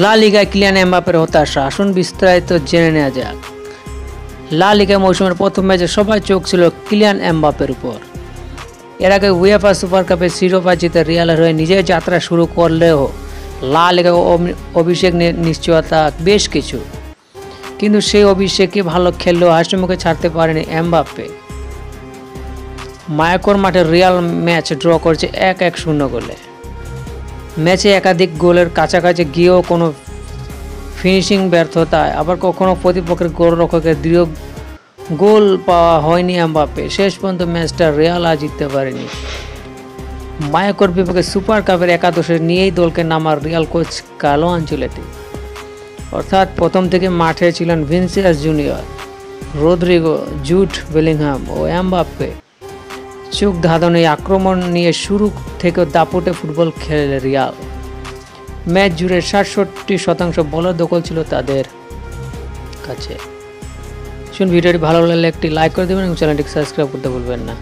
লা লিগায় কিলিয়ান এমবাপ্পের হতাশা, আসুন বিস্তারিত জেনে নেওয়া যাক। লা লিগা মৌসুমের প্রথম ম্যাচে সবাই চোখ ছিল কিলিয়ান এমবাপ্পের উপর। এর আগে উয়েফা সুপার কাপের শিরোপা জিতে রিয়ালের হয়ে নিজের যাত্রা শুরু করলেও লা লিগা অভিষেক নিয়ে নিশ্চয়তা বেশ কিছু, কিন্তু সেই অভিষেকই ভালো খেললেও হাসিমুখে ছাড়তে পারেনি এমবাপ্পে। মায়াকোর মাঠে রিয়াল ম্যাচ ড্র করেছে 1-0 গোলে। ম্যাচে একাধিক গোলের কাছাকাছি গিয়েও কোনো ফিনিশিং ব্যর্থতায়, আবার কখনো প্রতিপক্ষের গোলরক্ষকের দৃঢ় গোল পাওয়া হয়নি এমবাপ্পে। শেষ পর্যন্ত ম্যাচটা রিয়াল আর জিততে পারেনি। মায়াকোর বিপক্ষে সুপার কাপের একাদশে নিয়েই দলকে নামার রিয়াল কোচ কার্লো আনচেলত্তি। অর্থাৎ প্রথম থেকে মাঠে ছিলেন Vinicius Junior, Rodrygo, Jude Bellingham ও এমবাপ্পে। চোখ ধাঁধানো আক্রমণ নিয়ে শুরু থেকে দাপুটে ফুটবল খেলে রিয়াল। ম্যাচ জুড়ে 67% বলের দখল ছিল তাদের কাছে। ভিডিওটি ভালো লাগলে একটি লাইক করে দেবেন এবং চ্যানেলটিকে সাবস্ক্রাইব করতে ভুলবেন না।